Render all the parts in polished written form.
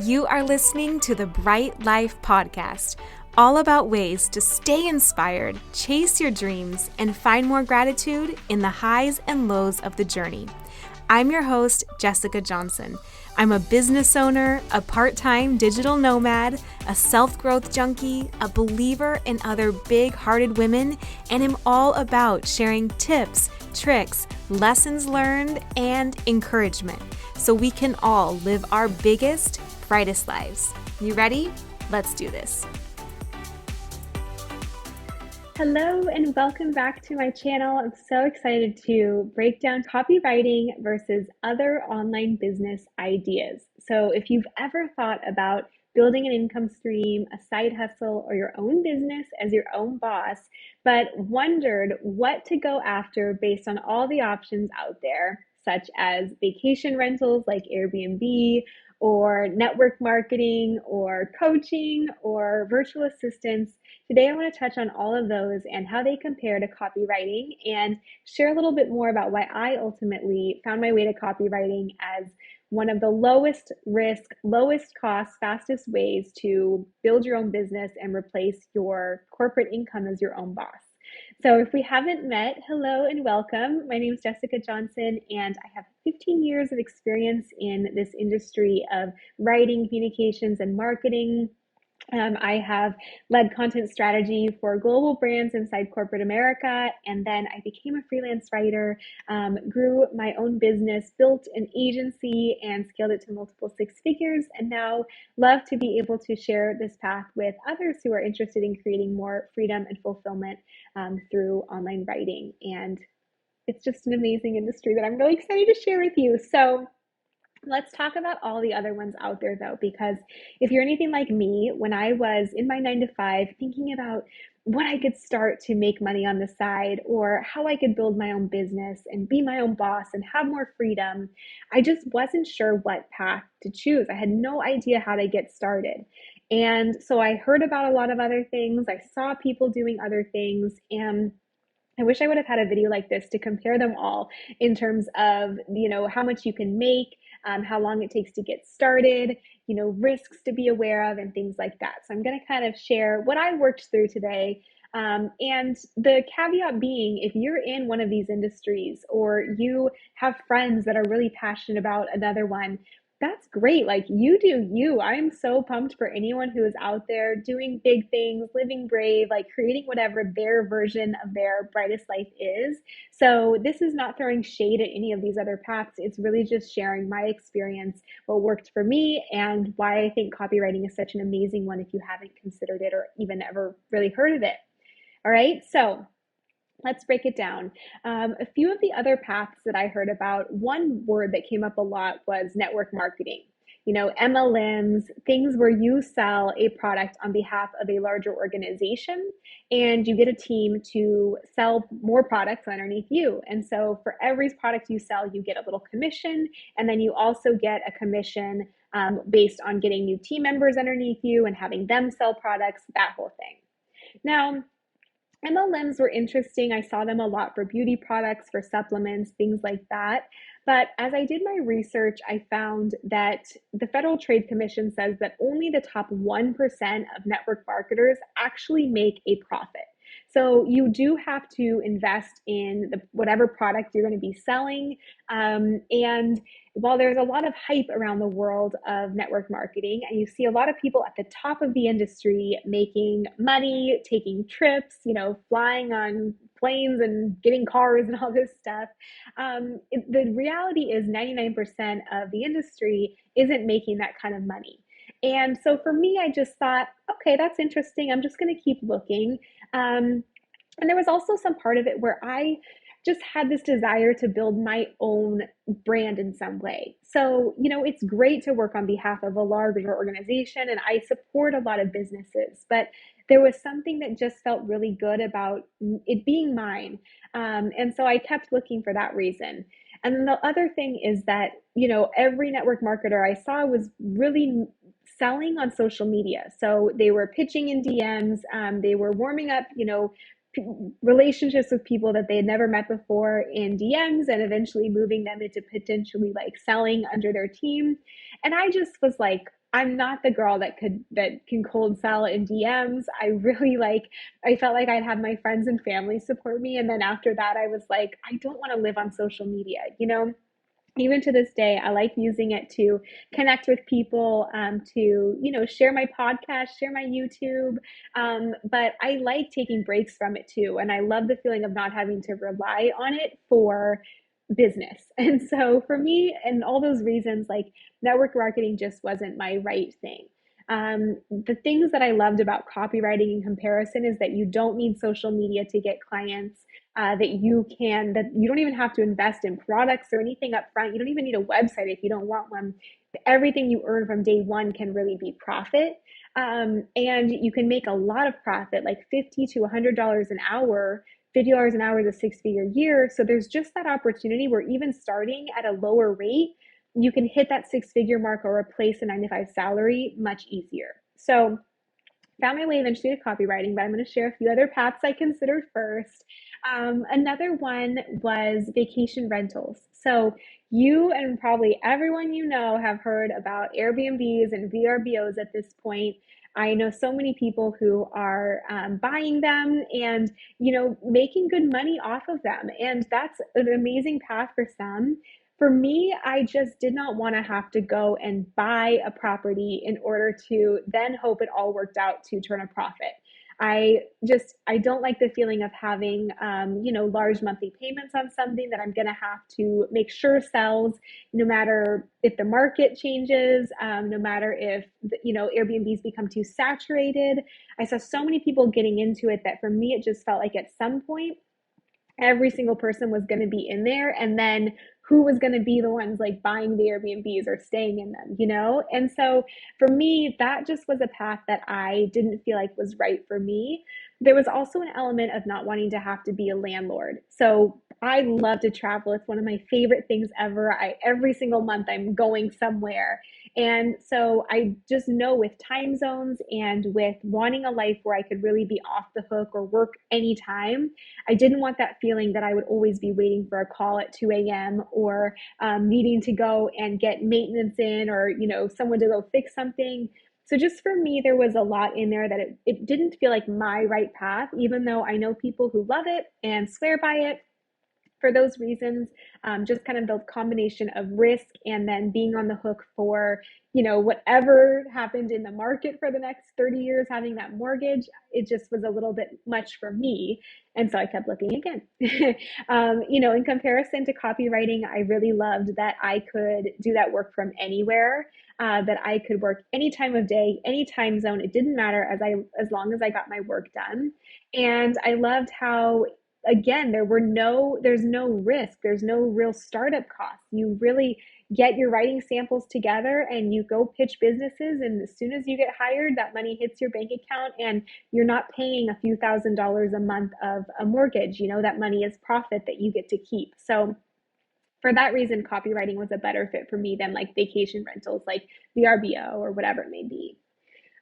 You are listening to the Bright Life Podcast, all about ways to stay inspired, chase your dreams, and find more gratitude in the highs and lows of the journey. I'm your host, Jessica Johnson. I'm a business owner, a part-time digital nomad, a self-growth junkie, a believer in other big-hearted women, and am all about sharing tips, tricks, lessons learned, and encouragement so we can all live our biggest, brightest lives. You ready? Let's do this. Hello and welcome back to my channel. I'm so excited to break down copywriting versus other online business ideas. So if you've ever thought about building an income stream, a side hustle, or your own business as your own boss, but wondered what to go after based on all the options out there, such as vacation rentals like Airbnb, or network marketing, or coaching, or virtual assistants. Today, I want to touch on all of those and how they compare to copywriting and share a little bit more about why I ultimately found my way to copywriting as one of the lowest risk, lowest cost, fastest ways to build your own business and replace your corporate income as your own boss. So if we haven't met, hello and welcome. My name is Jessica Johnson, and I have 15 years of experience in this industry of writing, communications, and marketing. I have led content strategy for global brands inside corporate America, and then I became a freelance writer, grew my own business, built an agency, and scaled it to multiple six figures, and now love to be able to share this path with others who are interested in creating more freedom and fulfillment through online writing. And it's just an amazing industry that I'm really excited to share with you. So let's talk about all the other ones out there though, because if you're anything like me, when I was in my 9-to-5 thinking about what I could start to make money on the side or how I could build my own business and be my own boss and have more freedom, I just wasn't sure what path to choose. I had no idea how to get started. And so I heard about a lot of other things. I saw people doing other things, and I wish I would have had a video like this to compare them all in terms of, how much you can make, how long it takes to get started, risks to be aware of and things like that. So I'm going to kind of share what I worked through today. And the caveat being, if you're in one of these industries or you have friends that are really passionate about another one, that's great. Like, you do you. I am so pumped for anyone who is out there doing big things, living brave, like creating whatever their version of their brightest life is. So this is not throwing shade at any of these other paths. It's really just sharing my experience, what worked for me, and why I think copywriting is such an amazing one if you haven't considered it or even ever really heard of it. All right, so let's break it down. A few of the other paths that I heard about, one word that came up a lot was network marketing. MLMs, things where you sell a product on behalf of a larger organization and you get a team to sell more products underneath you. And so for every product you sell, you get a little commission, and then you also get a commission based on getting new team members underneath you and having them sell products, that whole thing. Now, MLMs were interesting. I saw them a lot for beauty products, for supplements, things like that. But as I did my research, I found that the Federal Trade Commission says that only the top 1% of network marketers actually make a profit. So you do have to invest in whatever product you're going to be selling. And while there's a lot of hype around the world of network marketing, and you see a lot of people at the top of the industry making money, taking trips, flying on planes and getting cars and all this stuff, the reality is 99% of the industry isn't making that kind of money. And so for me, I just thought, okay, that's interesting. I'm just going to keep looking. And there was also some part of it where I just had this desire to build my own brand in some way. So, it's great to work on behalf of a larger organization, and I support a lot of businesses, but there was something that just felt really good about it being mine. And so I kept looking for that reason. And then the other thing is that, every network marketer I saw was really selling on social media. So they were pitching in DMs, they were warming up, relationships with people that they had never met before in DMs, and eventually moving them into potentially like selling under their team. And I just was like, I'm not the girl that can cold sell in DMs. I felt like I'd have my friends and family support me. And then after that, I was like, I don't want to live on social media, even to this day, I like using it to connect with people, to, share my podcast, share my YouTube. But I like taking breaks from it too. And I love the feeling of not having to rely on it for business. And so for me, and all those reasons, like network marketing just wasn't my right thing. The things that I loved about copywriting in comparison is that you don't need social media to get clients. That you don't even have to invest in products or anything up front. You don't even need a website if you don't want one. Everything you earn from day one can really be profit. And you can make a lot of profit, like $50 to $100 an hour. $50 an hour is a six-figure year. So there's just that opportunity where even starting at a lower rate, you can hit that six-figure mark or replace a 9 to 5 salary much easier. So found my way eventually to copywriting, but I'm going to share a few other paths I considered first. Another one was vacation rentals. So you and probably everyone have heard about Airbnbs and VRBOs at this point. I know so many people who are buying them and making good money off of them, and that's an amazing path for some. For me, I just did not want to have to go and buy a property in order to then hope it all worked out to turn a profit. I don't like the feeling of having, large monthly payments on something that I'm going to have to make sure sells, no matter if the market changes, no matter if, Airbnbs become too saturated. I saw so many people getting into it that for me, it just felt like at some point, every single person was going to be in there, and then who was going to be the ones like buying the Airbnbs or staying in them. And so for me, that just was a path that I didn't feel like was right for me. There was also an element of not wanting to have to be a landlord. So I love to travel. It's one of my favorite things ever. Every single month I'm going somewhere. And so I just know with time zones and with wanting a life where I could really be off the hook or work anytime, I didn't want that feeling that I would always be waiting for a call at 2 a.m. or needing to go and get maintenance in, or, someone to go fix something. So just for me, there was a lot in there that it didn't feel like my right path, even though I know people who love it and swear by it. For those reasons, just kind of the combination of risk and then being on the hook for, whatever happened in the market for the next 30 years, having that mortgage, it just was a little bit much for me. And so I kept looking again. In comparison to copywriting, I really loved that I could do that work from anywhere, that I could work any time of day, any time zone. It didn't matter as long as I got my work done. And I loved how, again, there's no risk, there's no real startup costs. You really get your writing samples together and you go pitch businesses, and as soon as you get hired, that money hits your bank account and you're not paying a few $1,000s a month of a mortgage. That money is profit that you get to keep. So for that reason, copywriting was a better fit for me than like vacation rentals, like VRBO or whatever it may be.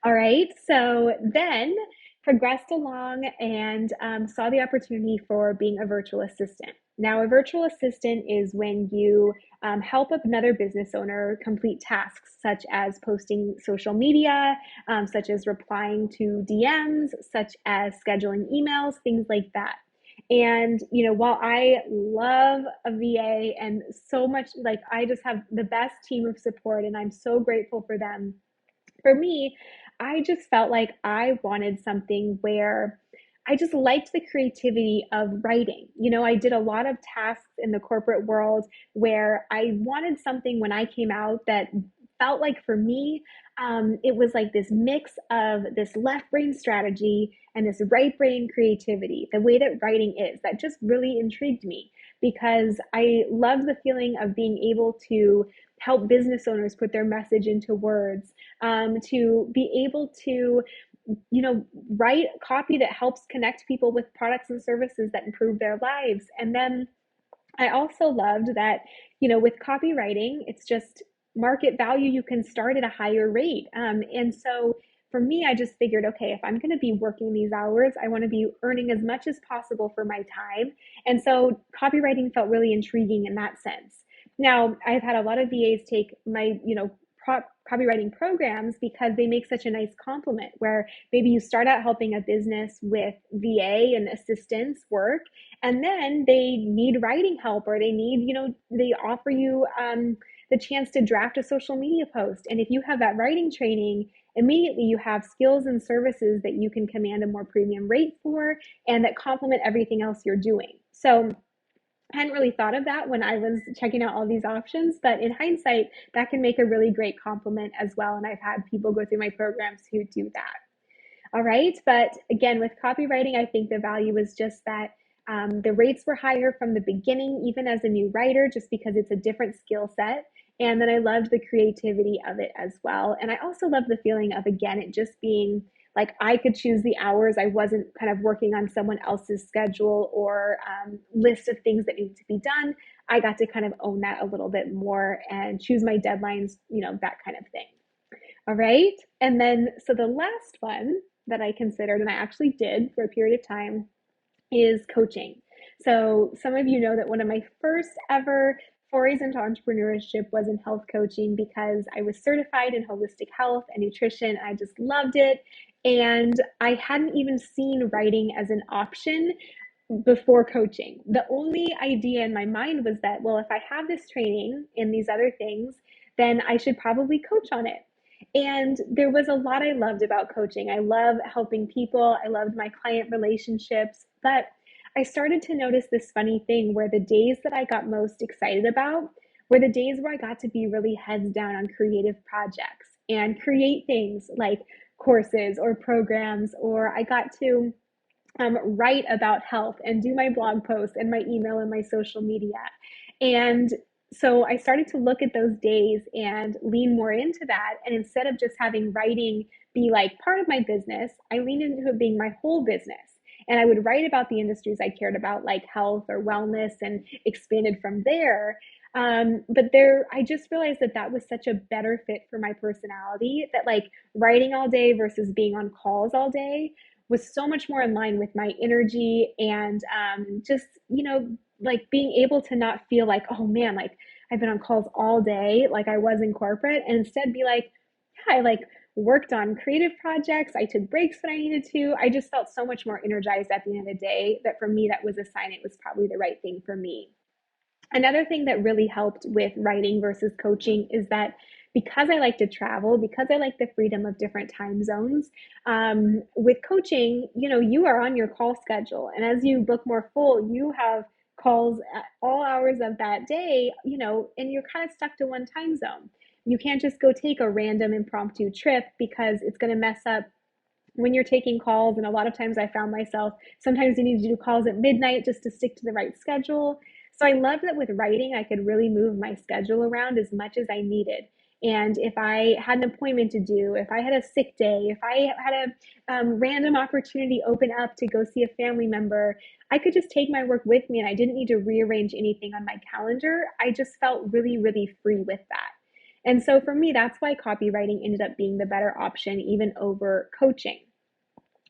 All right, so then progressed along and saw the opportunity for being a virtual assistant. Now, a virtual assistant is when you help another business owner complete tasks such as posting social media, such as replying to DMs, such as scheduling emails, things like that. And, while I love a VA and so much, like I just have the best team of support and I'm so grateful for them, for me, I just felt like I wanted something where I just liked the creativity of writing. I did a lot of tasks in the corporate world where I wanted something when I came out that felt like, for me, it was like this mix of this left brain strategy and this right brain creativity, the way that writing is, that just really intrigued me because I loved the feeling of being able to help business owners put their message into words, to be able to write copy that helps connect people with products and services that improve their lives. And then I also loved that, with copywriting, it's just market value. You can start at a higher rate. And so for me, I just figured, okay, if I'm going to be working these hours, I want to be earning as much as possible for my time. And so copywriting felt really intriguing in that sense. Now, I've had a lot of VAs take my, copywriting programs because they make such a nice complement where maybe you start out helping a business with VA and assistance work, and then they need writing help, or they need, they offer you the chance to draft a social media post. And if you have that writing training, immediately you have skills and services that you can command a more premium rate for and that complement everything else you're doing. So I hadn't really thought of that when I was checking out all these options, but in hindsight, that can make a really great complement as well. And I've had people go through my programs who do that. All right. But again, with copywriting, I think the value is just that the rates were higher from the beginning, even as a new writer, just because it's a different skill set. And then I loved the creativity of it as well. And I also love the feeling of, again, it just being like I could choose the hours. I wasn't kind of working on someone else's schedule or list of things that needed to be done. I got to kind of own that a little bit more and choose my deadlines, that kind of thing. All right. And then, so the last one that I considered, and I actually did for a period of time, is coaching. So some of you know that one of my first ever forays into entrepreneurship was in health coaching because I was certified in holistic health and nutrition. And I just loved it. And I hadn't even seen writing as an option before coaching. The only idea in my mind was that, well, if I have this training in these other things, then I should probably coach on it. And there was a lot I loved about coaching. I love helping people. I loved my client relationships. But I started to notice this funny thing where the days that I got most excited about were the days where I got to be really heads down on creative projects and create things like courses or programs, or I got to write about health and do my blog posts and my email and my social media. And so I started to look at those days and lean more into that. And instead of just having writing be like part of my business, I leaned into it being my whole business. And I would write about the industries I cared about, like health or wellness, and expanded from there. I just realized that that was such a better fit for my personality, that like writing all day versus being on calls all day was so much more in line with my energy and just, like being able to not feel like, oh man, like I've been on calls all day, like I was in corporate, and instead be like, yeah, I like worked on creative projects. I took breaks when I needed to. I just felt so much more energized at the end of the day that for me, that was a sign it was probably the right thing for me. Another thing that really helped with writing versus coaching is that because I like to travel, because I like the freedom of different time zones, with coaching, you are on your call schedule. And as you book more full, you have calls at all hours of that day, and you're kind of stuck to one time zone. You can't just go take a random impromptu trip because it's going to mess up when you're taking calls. And a lot of times I found myself, sometimes you need to do calls at midnight just to stick to the right schedule. So I love that with writing, I could really move my schedule around as much as I needed. And if I had an appointment to do, if I had a sick day, if I had a random opportunity open up to go see a family member, I could just take my work with me and I didn't need to rearrange anything on my calendar. I just felt really, really free with that. And so for me, that's why copywriting ended up being the better option, even over coaching.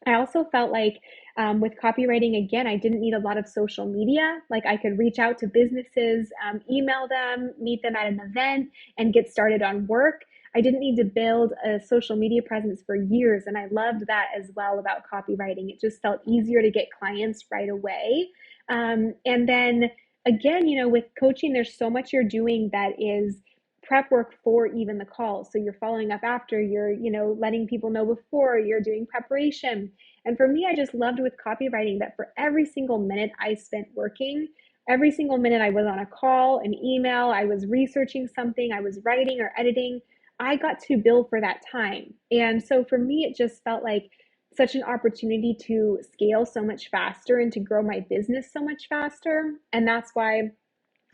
I also felt like with copywriting, again, I didn't need a lot of social media. Like I could reach out to businesses, email them, meet them at an event, and get started on work. I didn't need to build a social media presence for years. And I loved that as well about copywriting. It just felt easier to get clients right away. And then again, with coaching, there's so much you're doing that is prep work for even the calls. So you're following up after, you're, letting people know before, you're doing preparation. And for me, I just loved with copywriting that for every single minute I spent working, every single minute I was on a call, an email, I was researching something, I was writing or editing, I got to bill for that time. And so for me, it just felt like such an opportunity to scale so much faster and to grow my business so much faster. And that's why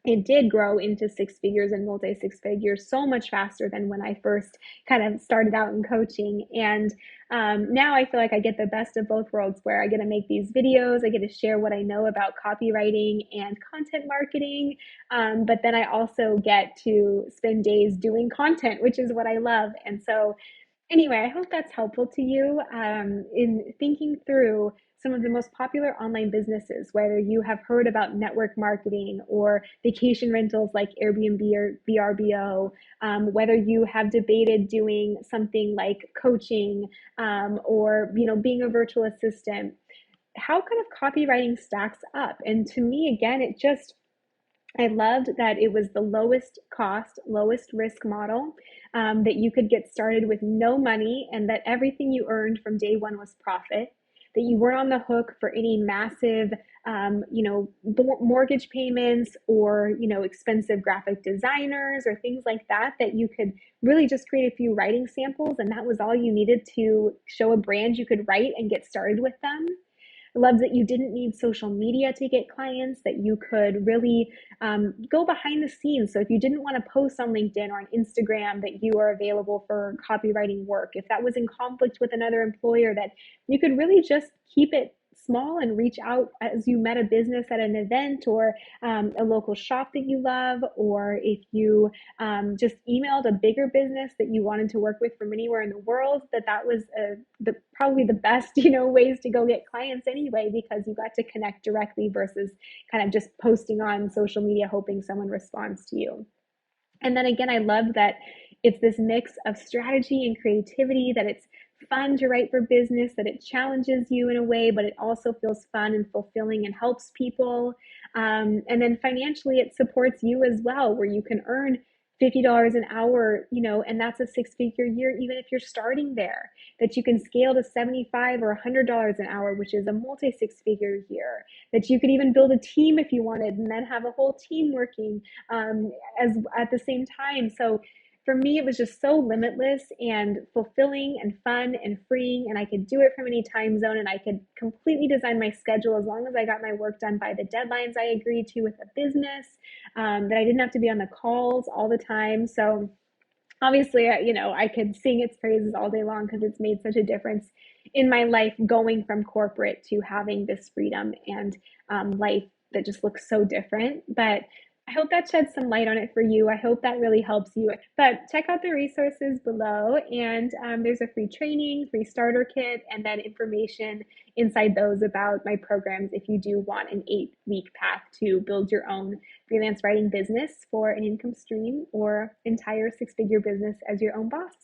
it did grow into six figures and multi six figures so much faster than when I first kind of started out in coaching. And now I feel like I get the best of both worlds, where I get to make these videos, I get to share what I know about copywriting and content marketing. But then I also get to spend days doing content, which is what I love. And so Anyway, I hope that's helpful to you in thinking through some of the most popular online businesses, whether you have heard about network marketing or vacation rentals like Airbnb or VRBO, whether you have debated doing something like coaching or being a virtual assistant. How kind of copywriting stacks up? And to me, again, I loved that it was the lowest cost, lowest risk model, that you could get started with no money, and that everything you earned from day one was profit, that you weren't on the hook for any massive, mortgage payments or, expensive graphic designers or things like that, that you could really just create a few writing samples. And that was all you needed to show a brand you could write and get started with them. I loved that you didn't need social media to get clients, that you could really go behind the scenes. So if you didn't want to post on LinkedIn or on Instagram that you are available for copywriting work, if that was in conflict with another employer, that you could really just keep it small and reach out as you met a business at an event or a local shop that you love, or if you just emailed a bigger business that you wanted to work with from anywhere in the world, that was probably the best ways to go get clients anyway, because you got to connect directly versus kind of just posting on social media hoping someone responds to you. And then again, I love that it's this mix of strategy and creativity, that it's fun to write for business, that it challenges you in a way, but it also feels fun and fulfilling and helps people. And then financially, it supports you as well, where you can earn $50 an hour, and that's a six-figure year, even if you're starting there, that you can scale to $75 or $100 an hour, which is a multi-six-figure year, that you could even build a team if you wanted, and then have a whole team working as at the same time. So for me, it was just so limitless and fulfilling and fun and freeing. And I could do it from any time zone, and I could completely design my schedule as long as I got my work done by the deadlines I agreed to with the business, that I didn't have to be on the calls all the time. So obviously, I could sing its praises all day long because it's made such a difference in my life, going from corporate to having this freedom and life that just looks so different. But I hope that sheds some light on it for you. I hope that really helps you. But check out the resources below, and there's a free training, free starter kit, and then information inside those about my programs if you do want an 8-week path to build your own freelance writing business for an income stream, or entire six-figure business as your own boss.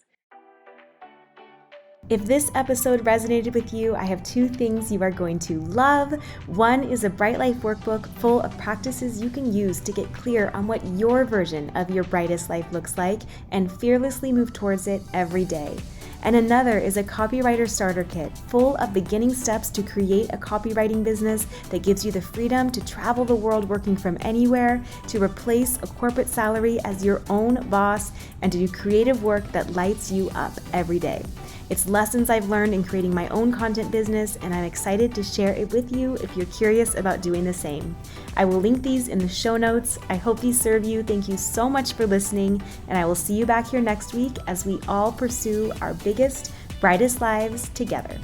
If this episode resonated with you, I have 2 things you are going to love. One is a Bright Life workbook full of practices you can use to get clear on what your version of your brightest life looks like and fearlessly move towards it every day. And another is a copywriter starter kit full of beginning steps to create a copywriting business that gives you the freedom to travel the world working from anywhere, to replace a corporate salary as your own boss, and to do creative work that lights you up every day. It's lessons I've learned in creating my own content business, and I'm excited to share it with you if you're curious about doing the same. I will link these in the show notes. I hope these serve you. Thank you so much for listening, and I will see you back here next week as we all pursue our biggest, brightest lives together.